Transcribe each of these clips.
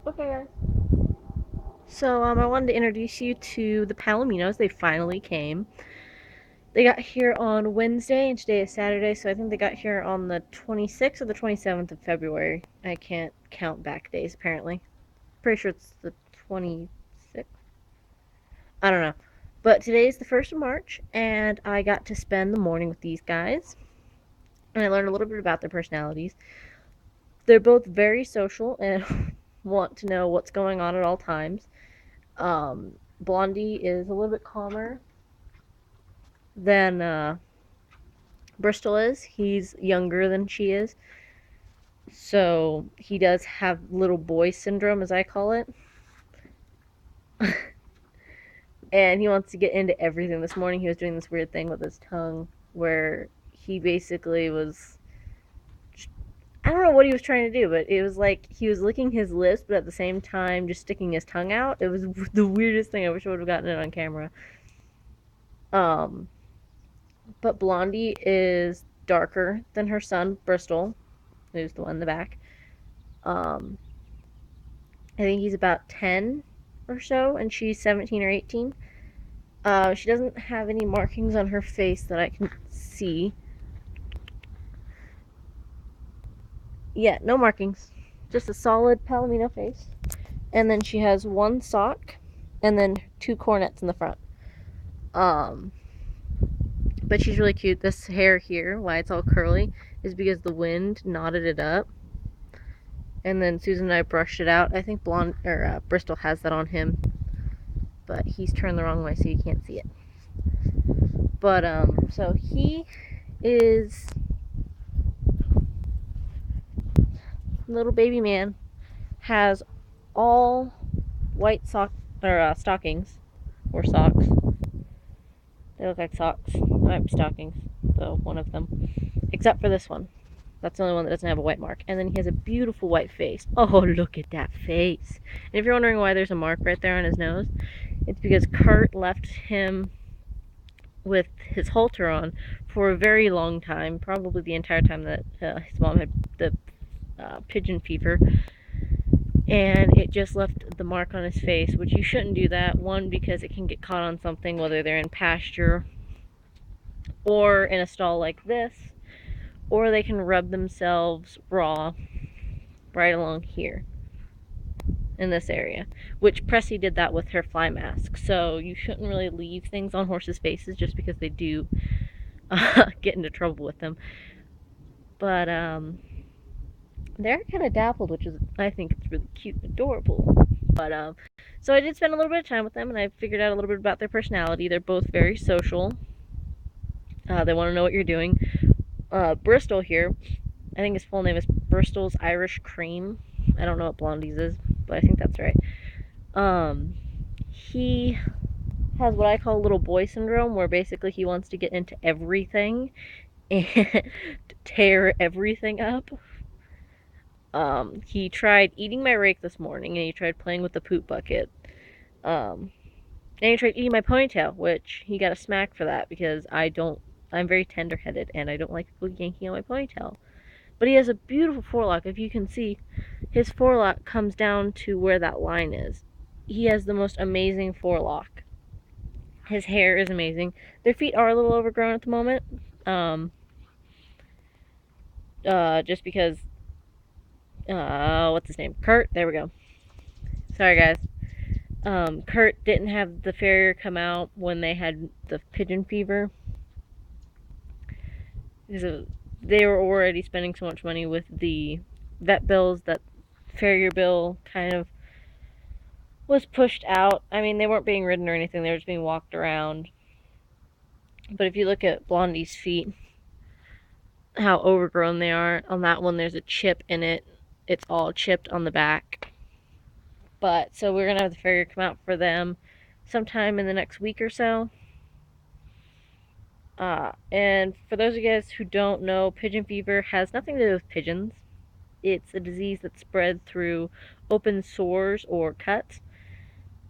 Okay, guys. So, I wanted to introduce you to the Palominos. They finally came. They got here on Wednesday, and today is Saturday, so I think they got here on the 26th or the 27th of February. I can't count back days, apparently. Pretty sure it's the 26th. I don't know. But today is the 1st of March, and I got to spend the morning with these guys, and I learned a little bit about their personalities. They're both very social and want to know what's going on at all times. Blondie is a little bit calmer than Bristol is. He's younger than she is. So he does have little boy syndrome, as I call it. And he wants to get into everything. This morning he was doing this weird thing with his tongue where he basically was. I don't know what he was trying to do, but it was like he was licking his lips, but at the same time just sticking his tongue out. It was the weirdest thing. I wish I would have gotten it on camera. Um, but Blondie is darker than her son, Bristol, who's the one in the back. Um, I think he's about 10 or so, and she's 17 or 18. She doesn't have any markings on her face that I can see. Yeah, no markings. Just a solid Palomino face. And then she has one sock, and then two cornets in the front. But she's really cute. This hair here, why it's all curly, is because the wind knotted it up. And then Susan and I brushed it out. I think Bristol has that on him, but he's turned the wrong way, so you can't see it. But so he is little baby man, has all white stockings or socks. They look like socks. They might be stockings, though one of them, except for this one. That's the only one that doesn't have a white mark. And then he has a beautiful white face. Oh, look at that face. And if you're wondering why there's a mark right there on his nose, it's because Kurt left him with his halter on for a very long time, probably the entire time that his mom had the pigeon fever. And it just left the mark on his face, which you shouldn't do that. One, because it can get caught on something, whether they're in pasture or in a stall like this, or they can rub themselves raw right along here in this area, which Pressy did that with her fly mask. So you shouldn't really leave things on horses' faces just because they do get into trouble with them. But they're kind of dappled, which is, I think it's really cute and adorable. But so I did spend a little bit of time with them, and I figured out a little bit about their personality. They're both very social. They want to know what you're doing. Bristol here, I think his full name is Bristol's Irish Cream. I don't know what Blondie's is, but I think that's right. He has what I call little boy syndrome, where basically he wants to get into everything and tear everything up. He tried eating my rake this morning, and he tried playing with the poop bucket. And he tried eating my ponytail, which he got a smack for that because I'm very tender-headed, and I don't like people yanking on my ponytail. But he has a beautiful forelock. If you can see, his forelock comes down to where that line is. He has the most amazing forelock. His hair is amazing. Their feet are a little overgrown at the moment. Just because, what's his name? Kurt, there we go. Sorry, guys. Kurt didn't have the farrier come out when they had the pigeon fever. So they were already spending so much money with the vet bills that farrier bill kind of was pushed out. I mean, they weren't being ridden or anything, they were just being walked around. But if you look at Blondie's feet, how overgrown they are, on that one there's a chip in it. It's all chipped on the back. But so we're gonna have the farrier come out for them sometime in the next week or so. And for those of you guys who don't know, pigeon fever has nothing to do with pigeons. It's a disease that's spread through open sores or cuts.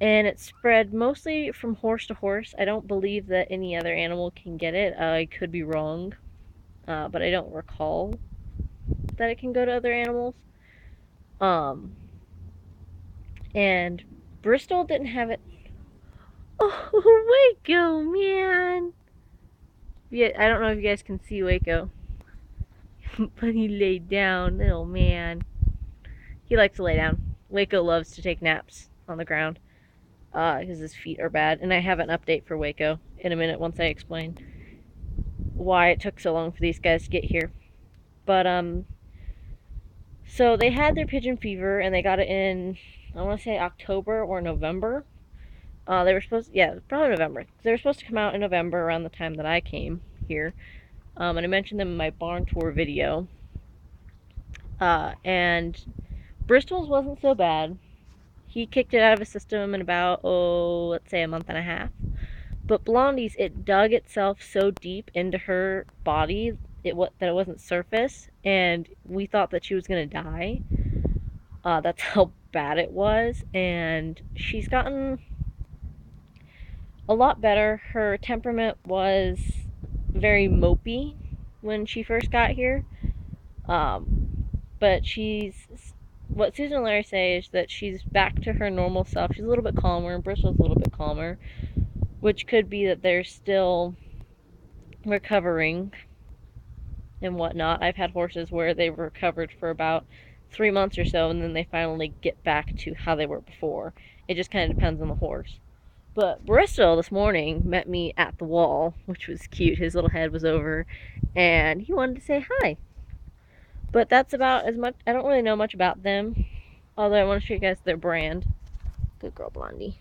And it's spread mostly from horse to horse. I don't believe that any other animal can get it. I could be wrong, but I don't recall that it can go to other animals. Um, And Bristol didn't have it. Oh, Waco, man. Yeah, I don't know if you guys can see Waco, but he laid down. Oh, man. He likes to lay down. Waco loves to take naps on the ground because his feet are bad. And I have an update for Waco in a minute once I explain why it took so long for these guys to get here. But, so they had their pigeon fever and they got it in, I want to say October or November. They were supposed, yeah, probably November. They were supposed to come out in November around the time that I came here. And I mentioned them in my barn tour video. And Bristol's wasn't so bad. He kicked it out of his system in about, let's say a month and a half. But Blondie's, it dug itself so deep into her body that it wasn't surface, and we thought that she was gonna die. That's how bad it was, and she's gotten a lot better. Her temperament was very mopey when she first got here. But what Susan and Larry say is that she's back to her normal self. She's a little bit calmer, and Bristol's a little bit calmer, which could be that they're still recovering and whatnot. I've had horses where they've recovered for about 3 months or so, and then they finally get back to how they were before. It just kind of depends on the horse. But Bristol this morning met me at the wall, which was cute. His little head was over, and he wanted to say hi. But that's about as much. I don't really know much about them, although I want to show you guys their brand. Good girl, Blondie.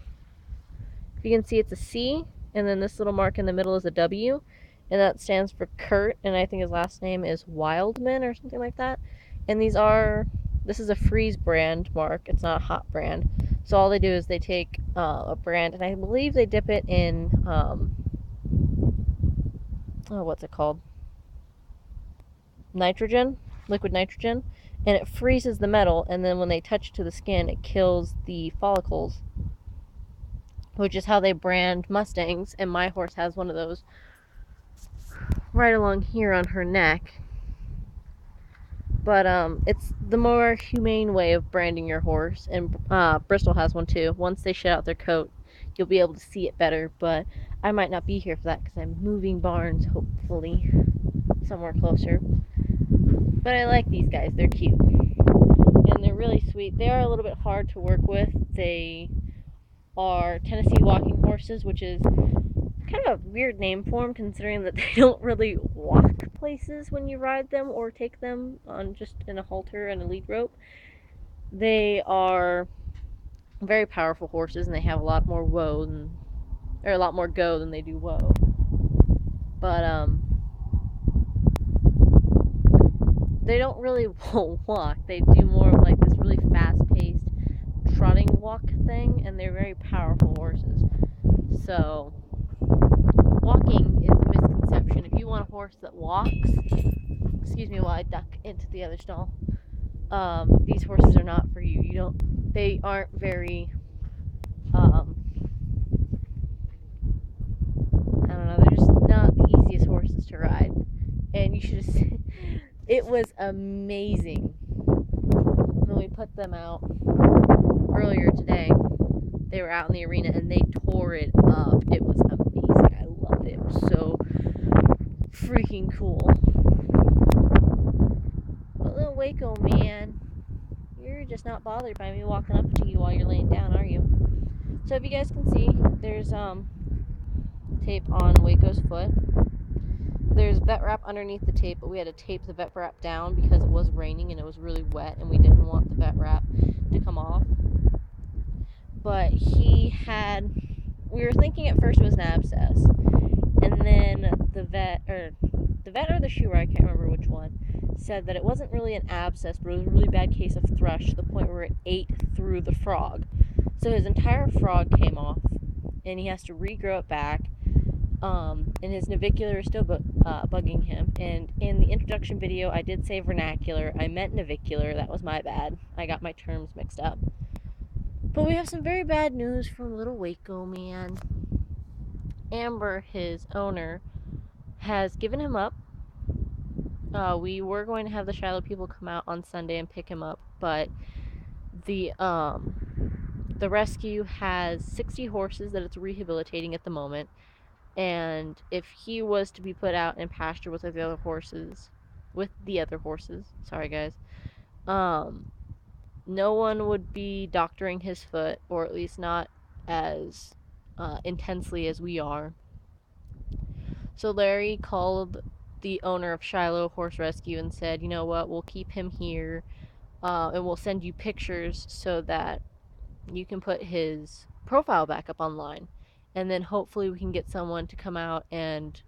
If you can see, it's a C, and then this little mark in the middle is a W, and that stands for Kurt, and I think his last name is Wildman or something like that. And this is a freeze brand mark. It's not a hot brand. So all they do is they take a brand, and I believe they dip it in, what's it called? Nitrogen, liquid nitrogen, and it freezes the metal, and then when they touch it to the skin, it kills the follicles, which is how they brand Mustangs, and my horse has one of those right along here on her neck. But it's the more humane way of branding your horse, and Bristol has one too. Once they shed out their coat, you'll be able to see it better, but I might not be here for that because I'm moving barns, hopefully, somewhere closer. But I like these guys. They're cute. And they're really sweet. They are a little bit hard to work with. They are Tennessee walking horses, which is kind of a weird name for them, considering that they don't really walk places when you ride them or take them on just in a halter and a lead rope. They are very powerful horses, and they have a lot more go than they do woe. But they don't really walk. They do more of like this really fast-paced trotting walk thing, and they're very powerful horses. So walking is a misconception. If you want a horse that walks, excuse me while I duck into the other stall, these horses are not for you. They aren't very, I don't know, they're just not the easiest horses to ride. And you should have seen, it was amazing when we put them out earlier today. They were out in the arena and they tore it up. It was amazing. I loved it. It was so freaking cool. But little Waco, man, you're just not bothered by me walking up to you while you're laying down, are you? So if you guys can see, there's tape on Waco's foot. There's vet wrap underneath the tape, but we had to tape the vet wrap down because it was raining and it was really wet, and we didn't want the vet wrap to come off. But we were thinking at first it was an abscess, and then the vet or the shoer, I can't remember which one, said that it wasn't really an abscess, but it was a really bad case of thrush to the point where it ate through the frog. So his entire frog came off, and he has to regrow it back. And his navicular is still bugging him. And in the introduction video, I did say vernacular. I meant navicular. That was my bad. I got my terms mixed up. But we have some very bad news from little Waco, man. Amber, his owner, has given him up. We were going to have the Shiloh people come out on Sunday and pick him up, but the The rescue has 60 horses that it's rehabilitating at the moment, and if he was to be put out in pasture with the other horses, sorry guys, no one would be doctoring his foot, or at least not as intensely as we are. So Larry called the owner of Shiloh Horse Rescue and said, you know what, we'll keep him here, and we'll send you pictures so that you can put his profile back up online. And then hopefully we can get someone to come out and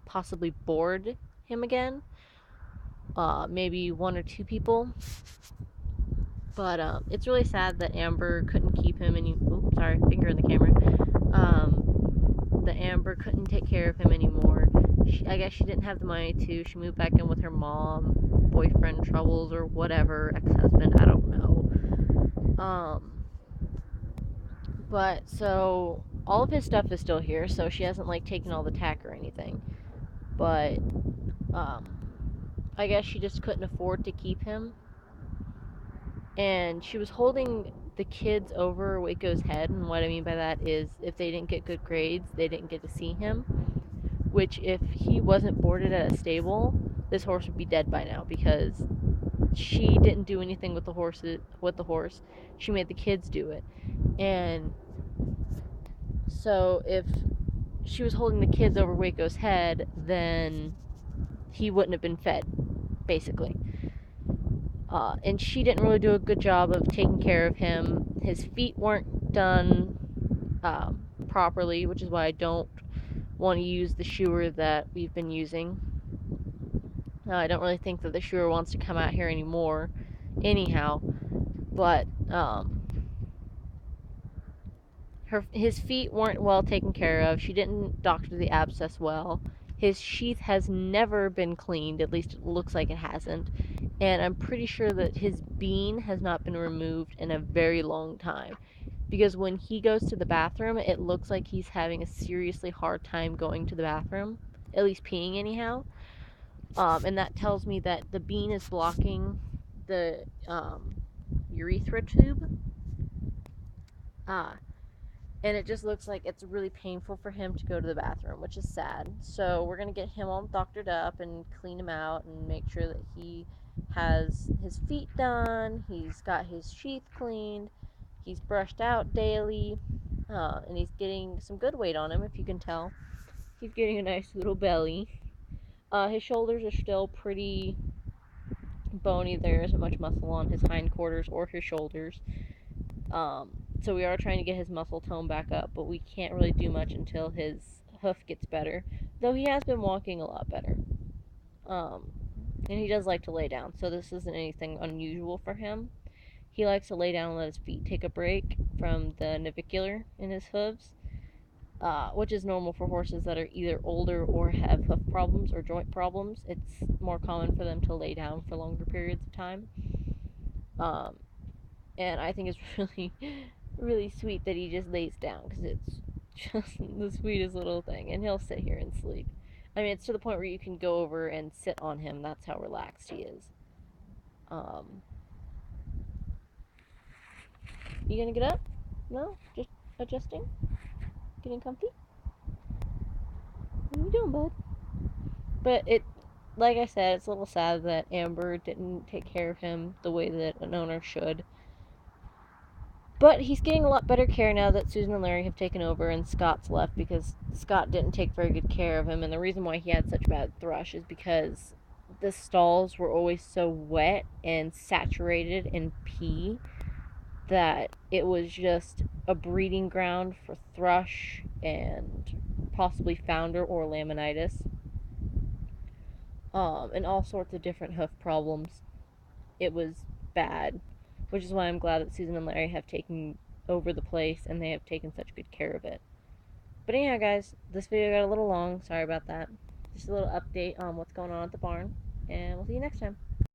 possibly board him again. Maybe 1 or 2 people. But it's really sad that Amber couldn't keep him sorry, finger in the camera. That Amber couldn't take care of him anymore. I guess she didn't have the money to. She moved back in with her mom, boyfriend troubles or whatever, ex-husband, I don't know. But so all of his stuff is still here, so she hasn't like taken all the tack or anything. But I guess she just couldn't afford to keep him. And she was holding the kids over Waco's head, and what I mean by that is if they didn't get good grades, they didn't get to see him. Which, if he wasn't boarded at a stable, this horse would be dead by now, because she didn't do anything with the horse. She made the kids do it. And so if she was holding the kids over Waco's head, then he wouldn't have been fed, basically. And she didn't really do a good job of taking care of him. His feet weren't done properly, which is why I don't want to use the shoer that we've been using. I don't really think that the shoer wants to come out here anymore, anyhow. But his feet weren't well taken care of. She didn't doctor the abscess well. His sheath has never been cleaned, at least it looks like it hasn't. And I'm pretty sure that his bean has not been removed in a very long time. Because when he goes to the bathroom, it looks like he's having a seriously hard time going to the bathroom. At least peeing, anyhow. And that tells me that the bean is blocking the urethra tube. And it just looks like it's really painful for him to go to the bathroom, which is sad. So we're going to get him all doctored up and clean him out and make sure that he has his feet done, he's got his sheath cleaned, he's brushed out daily, and he's getting some good weight on him, if you can tell. He's getting a nice little belly. His shoulders are still pretty bony. There isn't much muscle on his hindquarters or his shoulders. So we are trying to get his muscle tone back up, but we can't really do much until his hoof gets better. Though he has been walking a lot better. And he does like to lay down, so this isn't anything unusual for him. He likes to lay down and let his feet take a break from the navicular in his hooves, which is normal for horses that are either older or have hoof problems or joint problems. It's more common for them to lay down for longer periods of time. And I think it's really, really sweet that he just lays down, because it's just the sweetest little thing. And he'll sit here and sleep. I mean, it's to the point where you can go over and sit on him. That's how relaxed he is. You gonna get up? No? Just adjusting? Getting comfy? What are you doing, bud? But like I said, it's a little sad that Amber didn't take care of him the way that an owner should. But he's getting a lot better care now that Susan and Larry have taken over and Scott's left, because Scott didn't take very good care of him. And the reason why he had such bad thrush is because the stalls were always so wet and saturated in pee that it was just a breeding ground for thrush and possibly founder or laminitis. And all sorts of different hoof problems. It was bad. Which is why I'm glad that Susan and Larry have taken over the place and they have taken such good care of it. But anyhow, guys, this video got a little long. Sorry about that. Just a little update on what's going on at the barn. And we'll see you next time.